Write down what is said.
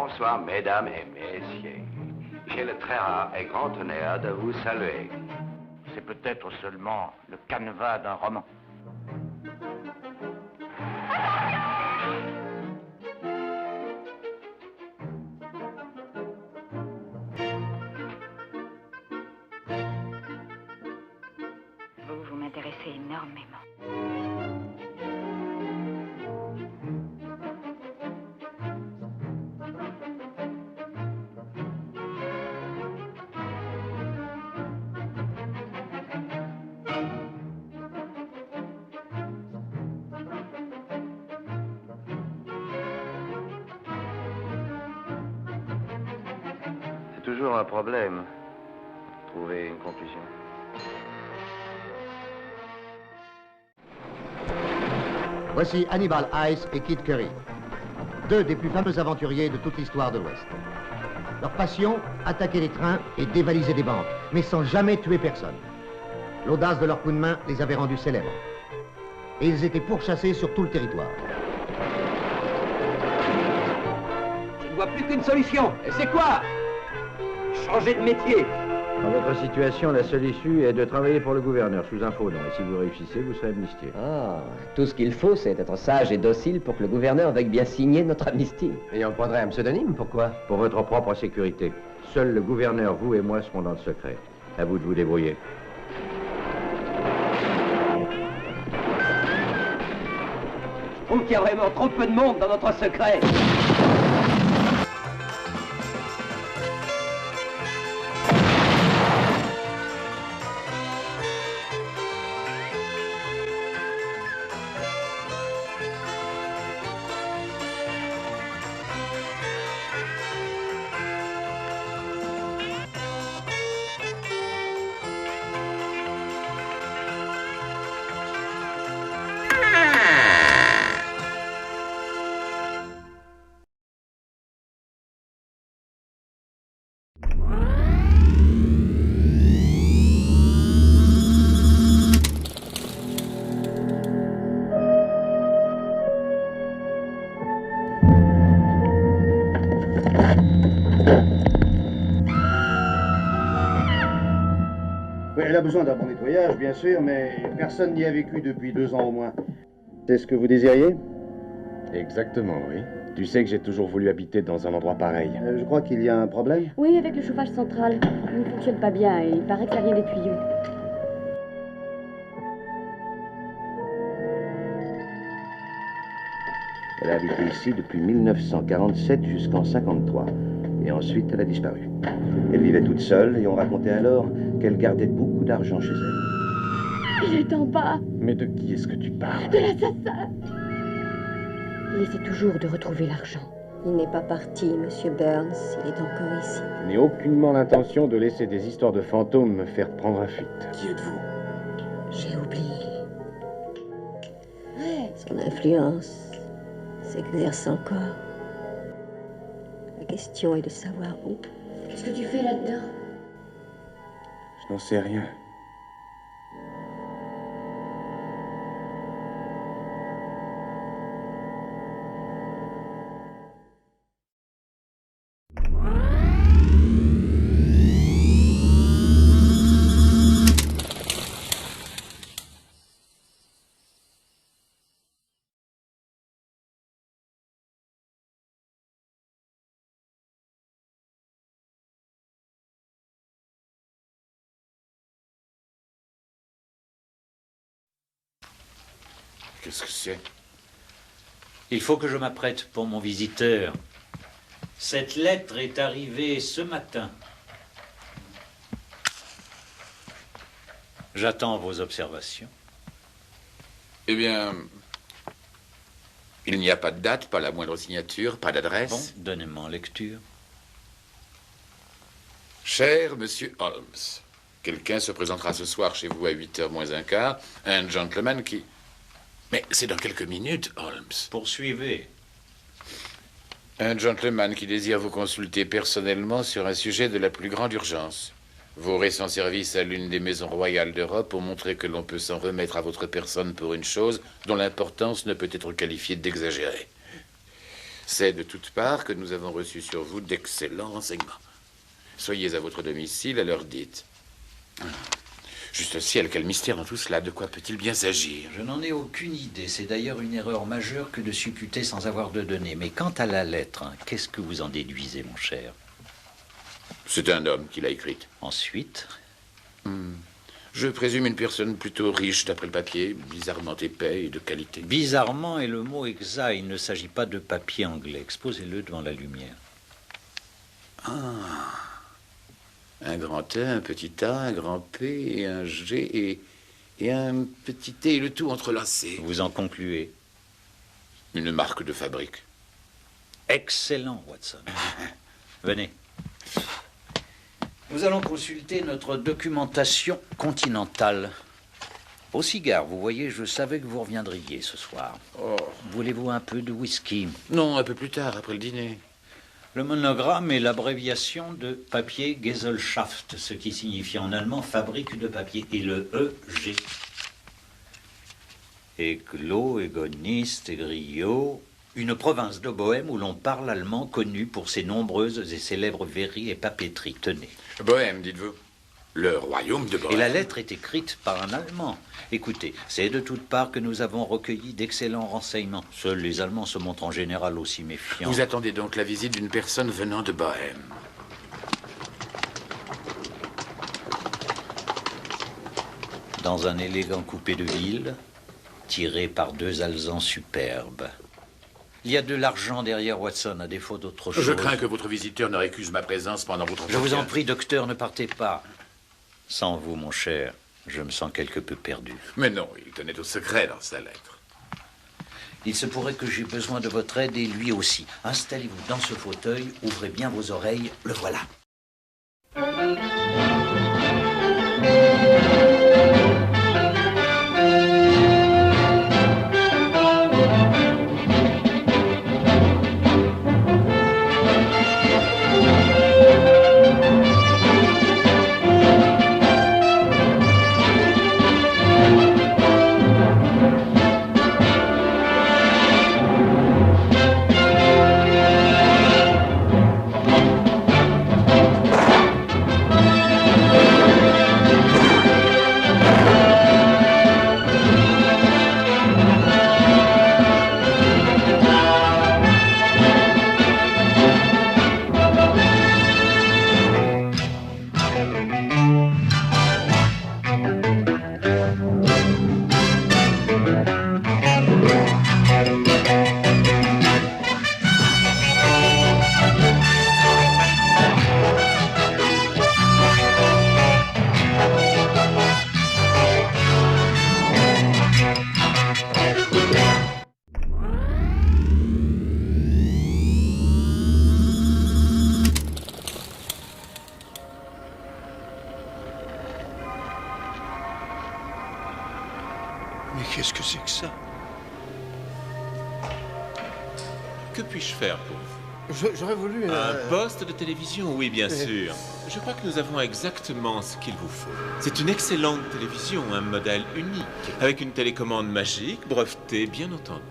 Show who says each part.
Speaker 1: Bonsoir, mesdames et messieurs. J'ai le très rare et grand honneur de vous saluer.
Speaker 2: C'est peut-être seulement le canevas d'un roman.
Speaker 3: Vous m'intéressez énormément.
Speaker 1: C'est toujours un problème. Trouver une conclusion.
Speaker 4: Voici Hannibal Ice et Kid Curry, deux des plus fameux aventuriers de toute l'histoire de l'Ouest. Leur passion, attaquer les trains et dévaliser des banques, mais sans jamais tuer personne. L'audace de leur coup de main les avait rendus célèbres. Et ils étaient pourchassés sur tout le territoire.
Speaker 5: Je ne vois plus qu'une solution. Et c'est quoi? Changer de métier.
Speaker 6: Dans votre situation, la seule issue est de travailler pour le gouverneur sous un faux nom. Et si vous réussissez, vous serez amnistié.
Speaker 7: Ah, tout ce qu'il faut, c'est être sage et docile pour que le gouverneur veuille bien signer notre amnistie.
Speaker 6: Et on prendrait un pseudonyme, pourquoi? Pour votre propre sécurité. Seul le gouverneur, vous et moi, seront dans le secret. À vous de vous débrouiller.
Speaker 5: Je trouve qu'il y a vraiment trop peu de monde dans notre secret.
Speaker 8: Oui, elle a besoin d'un bon nettoyage, bien sûr, mais personne n'y a vécu depuis 2 ans au moins. C'est ce que vous désiriez?
Speaker 9: Exactement, oui. Tu sais que j'ai toujours voulu habiter dans un endroit pareil.
Speaker 8: Je crois qu'il y a un problème.
Speaker 10: Oui, avec le chauffage central. Il ne fonctionne pas bien et il paraît que ça vient des tuyaux.
Speaker 6: Elle a habité ici depuis 1947 jusqu'en 53. Et ensuite, elle a disparu. Elle vivait toute seule et on racontait alors qu'elle gardait beaucoup d'argent chez elle.
Speaker 10: Il est en bas.
Speaker 9: Mais de qui est-ce que tu parles?
Speaker 10: De l'assassin. Il essaie toujours de retrouver l'argent.
Speaker 11: Il n'est pas parti, Monsieur Burns. Il est encore ici.
Speaker 9: Je n'ai aucunement l'intention de laisser des histoires de fantômes me faire prendre la fuite.
Speaker 11: Qui êtes-vous? J'ai oublié. Son influence s'exerce encore. La question est de savoir où.
Speaker 10: Qu'est-ce que tu fais là-dedans?
Speaker 9: Je n'en sais rien.
Speaker 12: Qu'est-ce que c'est? Il faut que je m'apprête pour mon visiteur. Cette lettre est arrivée ce matin. J'attends vos observations.
Speaker 13: Eh bien, il n'y a pas de date, pas la moindre signature, pas d'adresse.
Speaker 12: Bon, donnez-moi en lecture.
Speaker 13: Cher Monsieur Holmes, quelqu'un se présentera ce soir chez vous à 8h moins un quart, un gentleman qui... Mais c'est dans quelques minutes, Holmes.
Speaker 12: Poursuivez.
Speaker 13: Un gentleman qui désire vous consulter personnellement sur un sujet de la plus grande urgence. Vous aurez son service à l'une des maisons royales d'Europe pour montrer que l'on peut s'en remettre à votre personne pour une chose dont l'importance ne peut être qualifiée d'exagérée. C'est de toutes parts que nous avons reçu sur vous d'excellents renseignements. Soyez à votre domicile à l'heure dite. Juste ciel, quel mystère dans tout cela. De quoi peut-il bien s'agir?
Speaker 12: Je n'en ai aucune idée. C'est d'ailleurs une erreur majeure que de supputer sans avoir de données. Mais quant à la lettre, qu'est-ce que vous en déduisez, mon cher?
Speaker 13: C'est un homme qui l'a écrite.
Speaker 12: Ensuite?
Speaker 13: Je présume une personne plutôt riche, d'après le papier, bizarrement épais et de qualité.
Speaker 12: Bizarrement est le mot exact. Il ne s'agit pas de papier anglais. Exposez-le devant la lumière.
Speaker 13: Ah. Un grand A, un petit A, un grand P et un G et un petit T, et le tout entrelacé.
Speaker 12: Vous en concluez?
Speaker 13: Une marque de fabrique.
Speaker 12: Excellent, Watson. Venez. Nous allons consulter notre documentation continentale. Au cigare, vous voyez, je savais que vous reviendriez ce soir.
Speaker 13: Oh.
Speaker 12: Voulez-vous un peu de whisky?
Speaker 13: Non, un peu plus tard, après le dîner.
Speaker 12: Le monogramme est l'abréviation de papier Gesellschaft, ce qui signifie en allemand fabrique de papier, et le EG. Eglo, Egoniste, Egrio, une province de Bohême où l'on parle allemand connu pour ses nombreuses et célèbres verreries et papeteries. Tenez.
Speaker 13: Bohême, dites-vous? Le royaume de Bohême.
Speaker 12: Et la lettre est écrite par un Allemand. Écoutez, c'est de toutes parts que nous avons recueilli d'excellents renseignements. Seuls les Allemands se montrent en général aussi méfiants.
Speaker 13: Vous attendez donc la visite d'une personne venant de Bohême.
Speaker 12: Dans un élégant coupé de ville, tiré par deux alezans superbes. Il y a de l'argent derrière, Watson, à défaut d'autre chose.
Speaker 13: Je crains que votre visiteur ne récuse ma présence pendant votre entretien.
Speaker 12: Je vous en prie, docteur, ne partez pas. Sans vous, mon cher, je me sens quelque peu perdu.
Speaker 13: Mais non, il tenait au secret dans sa lettre.
Speaker 12: Il se pourrait que j'ai besoin de votre aide et lui aussi. Installez-vous dans ce fauteuil, ouvrez bien vos oreilles, le voilà.
Speaker 14: Mais qu'est-ce que c'est que ça?
Speaker 15: Que puis-je faire pour vous?
Speaker 14: J'aurais voulu...
Speaker 15: Un poste de télévision, oui, bien sûr. Je crois que nous avons exactement ce qu'il vous faut. C'est une excellente télévision, un modèle unique, avec une télécommande magique, brevetée, bien entendu.